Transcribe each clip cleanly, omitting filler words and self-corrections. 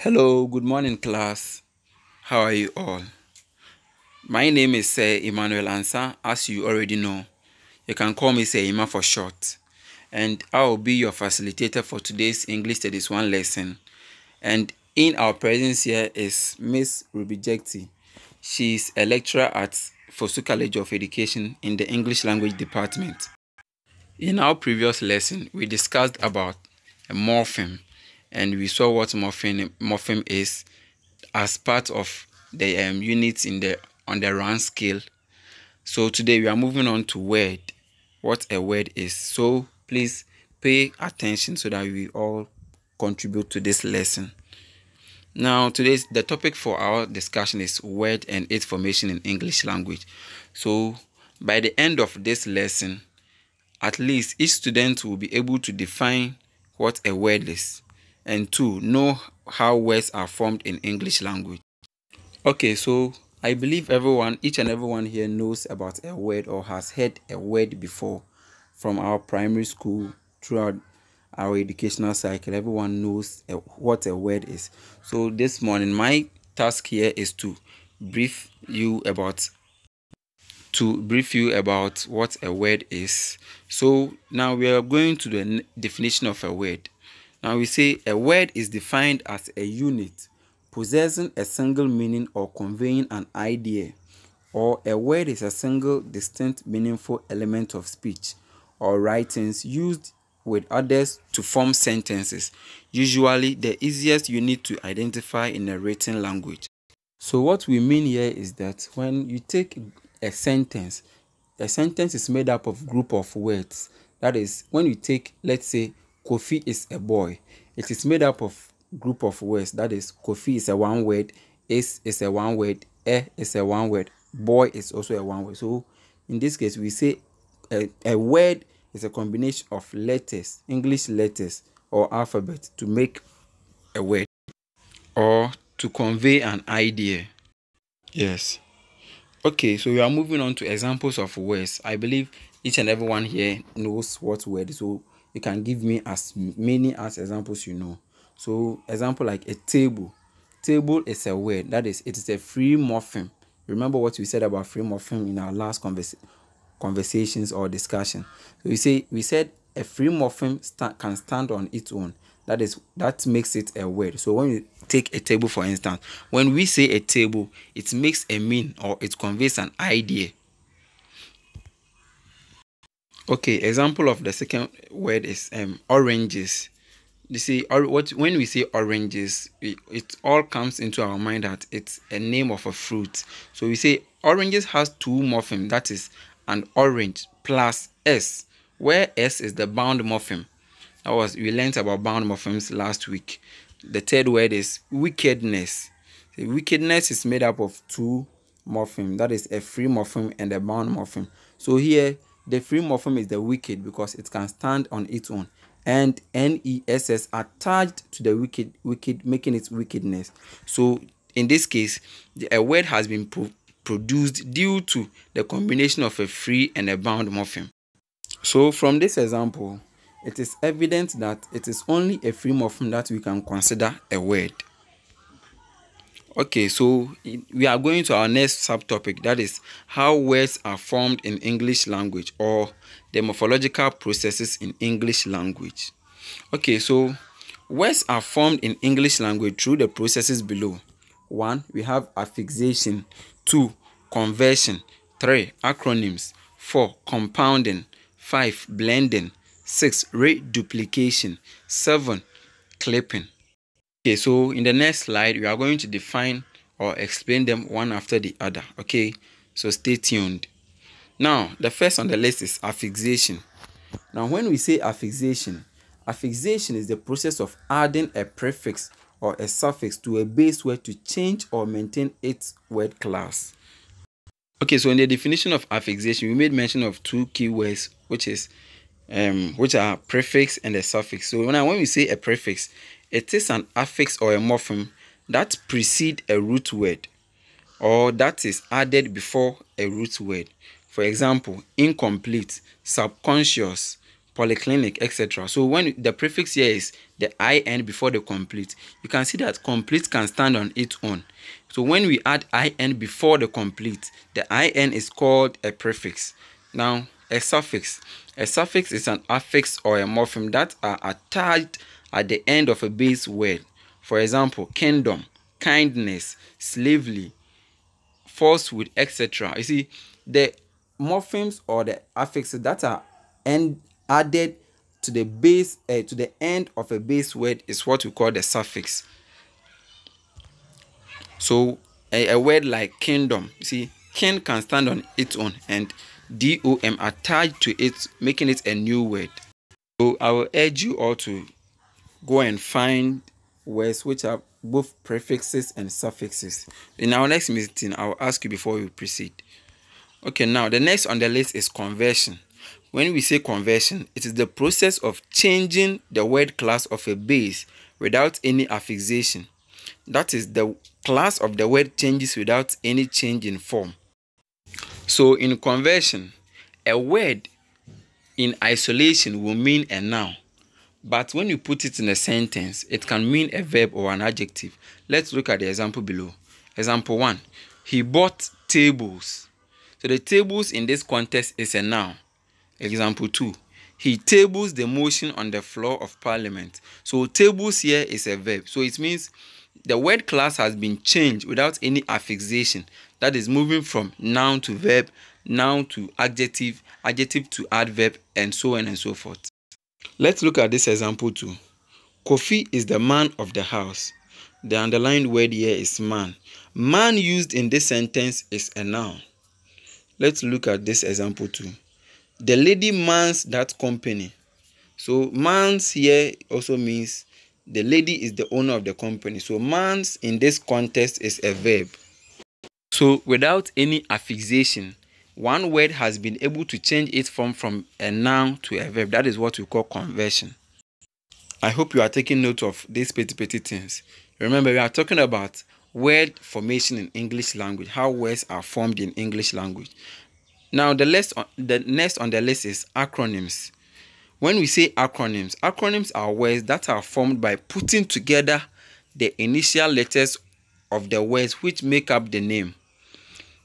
Hello, good morning, class. How are you all? My name is Emmanuel Ansah. As you already know, you can call me Ima for short. And I will be your facilitator for today's English Studies 1 lesson. And in our presence here is Miss Ruby Jekti. She is a lecturer at Fosu College of Education in the English Language Department. In our previous lesson, we discussed about a morpheme, and we saw what morpheme is as part of the units in the on the round scale. So today we are moving on to word, what a word is. So please pay attention so that we all contribute to this lesson. Now today's the topic for our discussion is word and its formation in English language. So by the end of this lesson, at least each student will be able to define what a word is, and two, know how words are formed in English language. Okay, so I believe each and everyone here knows about a word or has heard a word before from our primary school throughout our educational cycle. Everyone knows what a word is. So this morning, my task here is to brief you about what a word is. So now we are going to the definition of a word. Now we say a word is defined as a unit possessing a single meaning or conveying an idea, or a word is a single distinct meaningful element of speech or writings used with others to form sentences, usually the easiest unit to identify in a written language. So what we mean here is that when you take a sentence is made up of group of words. That is, when you take, let's say, Kofi is a boy, it is made up of group of words. That is, Kofi is a one word, is a one word, is a one word, boy is also a one word. So in this case, we say a word is a combination of letters, English letters or alphabet to make a word or to convey an idea. Yes. Okay, so we are moving on to examples of words. I believe each and everyone here knows what word is, so you can give me as many as examples you know. So example like a table. Table is a word. That is, it is a free morpheme. Remember what we said about free morpheme in our last conversations or discussion. So we said a free morpheme can stand on its own. That makes it a word. So when we take a table, for instance, when we say a table, it makes a mean or it conveys an idea. Okay, example of the second word is oranges. You see, when we say oranges, it all comes into our mind that it's a name of a fruit. So we say oranges has two morphemes, that is an orange plus s, where s is the bound morpheme. We learned about bound morphemes last week. The third word is wickedness. The wickedness is made up of two morphemes. That is a free morpheme and a bound morpheme. So here, the free morpheme is the wicked because it can stand on its own. And NESS attached to the wicked, making it wickedness. So in this case, a word has been produced due to the combination of a free and a bound morpheme. So from this example, it is evident that it is only a free morpheme that we can consider a word. Okay, so we are going to our next subtopic, that is how words are formed in English language, or the morphological processes in English language. Okay, so words are formed in English language through the processes below. 1. We have affixation. 2. Conversion. 3. Acronyms. 4. Compounding. 5. Blending. 6. Reduplication. 7. Clipping. Okay, so in the next slide, we are going to define or explain them one after the other. Okay, so stay tuned. Now, the first on the list is affixation. Now, when we say affixation is the process of adding a prefix or a suffix to a base word to change or maintain its word class. Okay, so in the definition of affixation, we made mention of two keywords, which are prefix and a suffix. So when we say a prefix, it is an affix or a morpheme that precedes a root word, or that is added before a root word. For example, incomplete, subconscious, polyclinic, etc. So when the prefix here is the IN before the complete, you can see that complete can stand on its own. So when we add IN before the complete, the IN is called a prefix. Now, a suffix. A suffix is an affix or a morpheme that are attached at the end of a base word. For example, kingdom, kindness, slavery, falsehood, etc. You see, the morphemes or the affixes that are added to the base to the end of a base word is what we call the suffix. So a word like kingdom, you see, king can stand on its own and DOM attached to it, making it a new word. So I will urge you all to go and find words which are both prefixes and suffixes. In our next meeting, I will ask you before we proceed. Okay, now the next on the list is conversion. When we say conversion, it is the process of changing the word class of a base without any affixation. That is, the class of the word changes without any change in form. So in conversion, a word in isolation will mean a noun. But when you put it in a sentence, it can mean a verb or an adjective. Let's look at the example below. Example 1. He bought tables. So the tables in this context is a noun. Example 2. He tables the motion on the floor of parliament. So tables here is a verb. So it means the word class has been changed without any affixation. That is moving from noun to verb, noun to adjective, adjective to adverb, and so on and so forth. Let's look at this example 2. Kofi is the man of the house. The underlined word here is man. Man used in this sentence is a noun. Let's look at this example 2. The lady mans that company. So mans here also means the lady is the owner of the company. So mans in this context is a verb. So without any affixation, one word has been able to change its form from a noun to a verb. That is what we call conversion. I hope you are taking note of these petty things. Remember, we are talking about word formation in English language, how words are formed in English language. Now, the next on the list is acronyms. When we say acronyms, acronyms are words that are formed by putting together the initial letters of the words which make up the name.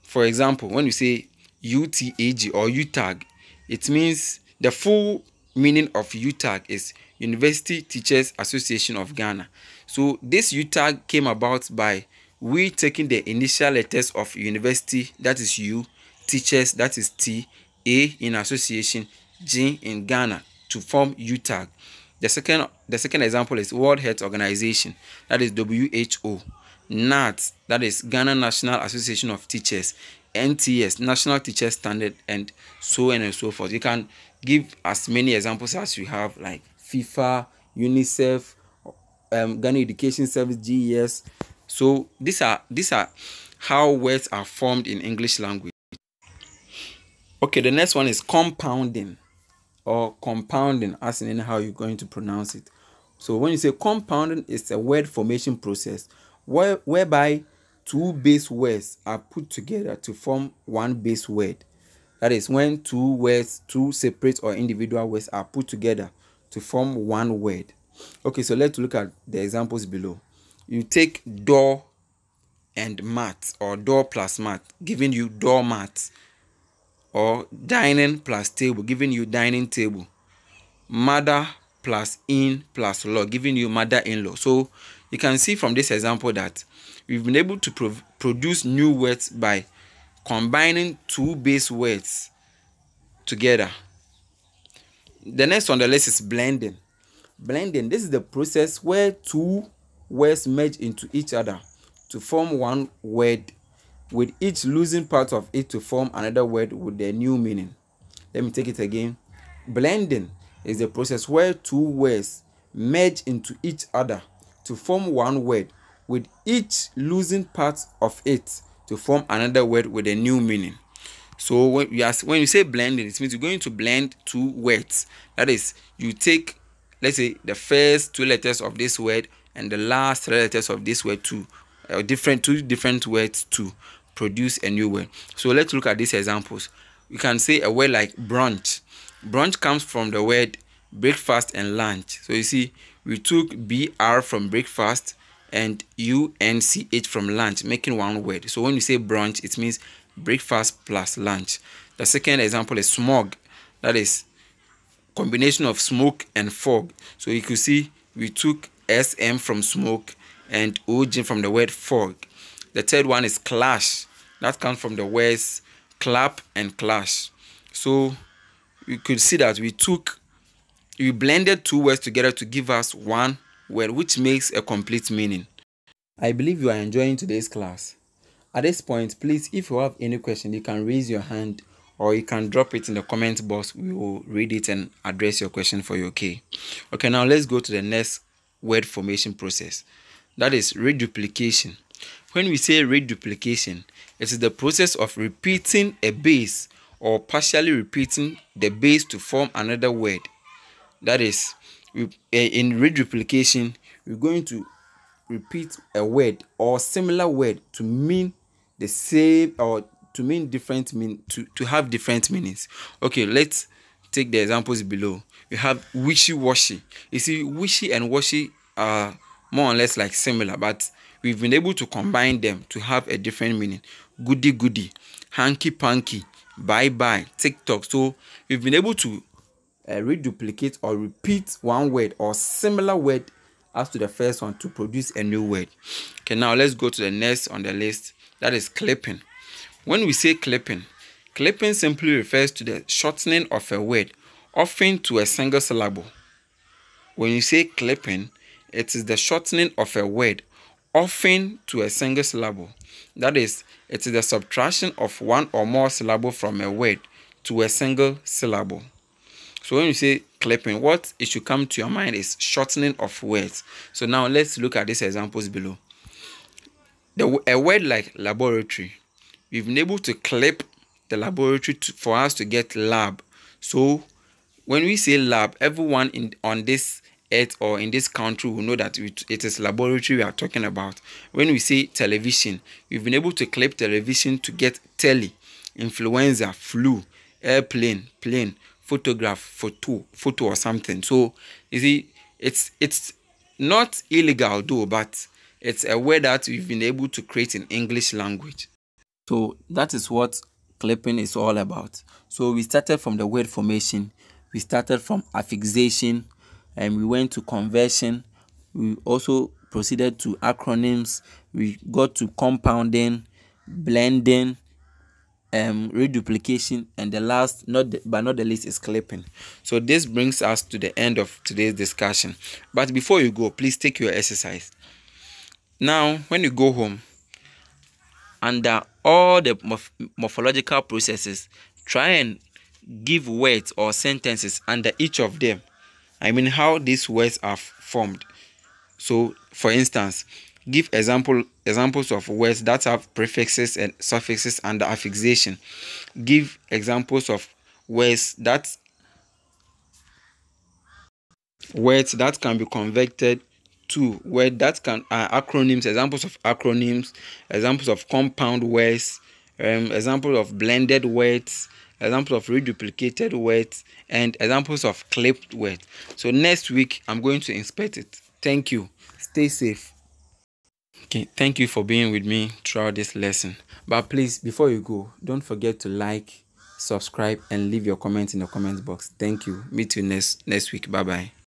For example, when we say UTAG or UTAG, it means the full meaning of UTAG is University Teachers Association of Ghana. So this UTAG came about by we taking the initial letters of university, that is U, teachers, that is T, A in association, G in Ghana, to form UTAG. The second example is World Health Organization, that is WHO. NAT, that is Ghana National Association of Teachers. NTS, National Teacher Standard, and so on and so forth. You can give as many examples as you have, like FIFA, UNICEF, Ghana Education Service, GES. So these are how words are formed in English language. Okay, the next one is compounding or compounding, as in how you're going to pronounce it. So when you say compounding, it's a word formation process whereby two base words are put together to form one base word. That is when two words, two separate or individual words are put together to form one word. Okay, so let's look at the examples below. You take door and mat, or door plus mat, giving you doormat, or dining plus table, giving you dining table. Mother plus in plus law, giving you mother-in-law. So you can see from this example that we've been able to produce new words by combining two base words together. The next on the list is blending. Blending, this is the process where two words merge into each other to form one word, with each losing part of it to form another word with their new meaning. Let me take it again. Blending is the process where two words merge into each other to form one word, with each losing part of it to form another word with a new meaning. So when you say blending, it means you're going to blend two words. That is, you take, let's say, the first two letters of this word and the last three letters of this word two different words to produce a new word. So let's look at these examples. You can say a word like brunch. Brunch comes from the word breakfast and lunch. So you see, we took BR from breakfast and UNCH from lunch, making one word. So when you say brunch, it means breakfast plus lunch. The second example is smog. That is combination of smoke and fog. So you could see we took SM from smoke and OG from the word fog. The third one is clash. That comes from the words clap and clash. So we could see that we blended two words together to give us one word, which makes a complete meaning. I believe you are enjoying today's class. At this point, please, if you have any question, you can raise your hand or you can drop it in the comment box. We will read it and address your question for you, okay? Okay, now let's go to the next word formation process. That is reduplication. When we say reduplication, it is the process of repeating a base or partially repeating the base to form another word. That is, in reduplication, we're going to repeat a word or similar word to mean the same or to mean different to have different meanings. Okay, let's take the examples below. We have wishy-washy. You see, wishy and washy are more or less like similar, but we've been able to combine them to have a different meaning. Goody goody, hanky panky, bye bye, TikTok. So we've been able to reduplicate or repeat one word or similar word as to the first one to produce a new word. Okay, now let's go to the next on the list. That is clipping. When we say clipping, clipping simply refers to the shortening of a word, often to a single syllable. When you say clipping, it is the shortening of a word, often to a single syllable. That is, it is the subtraction of one or more syllable from a word to a single syllable. So when you say clipping, what it should come to your mind is shortening of words. So now let's look at these examples below. A word like laboratory, we've been able to clip the laboratory for us to get lab. So when we say lab, everyone on this earth or in this country will know that it is laboratory we are talking about. When we say television, we've been able to clip television to get tele, influenza, flu, airplane, plane, photograph, photo or something. So you see, it's not illegal though, but it's a word that we've been able to create in English language. So that is what clipping is all about. So we started from the word formation, we started from affixation, and we went to conversion. We also proceeded to acronyms. We got to compounding, blending, reduplication, and the last but not the least is clipping. So this brings us to the end of today's discussion. But before you go, please take your exercise. Now when you go home, under all the morphological processes, try and give words or sentences under each of them. I mean how these words are formed. So for instance, give examples of words that have prefixes and suffixes under affixation. Give examples of words that can be converted to word that can acronyms, examples of acronyms, examples of compound words, examples of blended words, examples of reduplicated words, and examples of clipped words. So next week I'm going to inspect it. Thank you. Stay safe. Okay, thank you for being with me throughout this lesson. But please, before you go, don't forget to like, subscribe, and leave your comments in the comment box. Thank you. Meet you next week. Bye bye.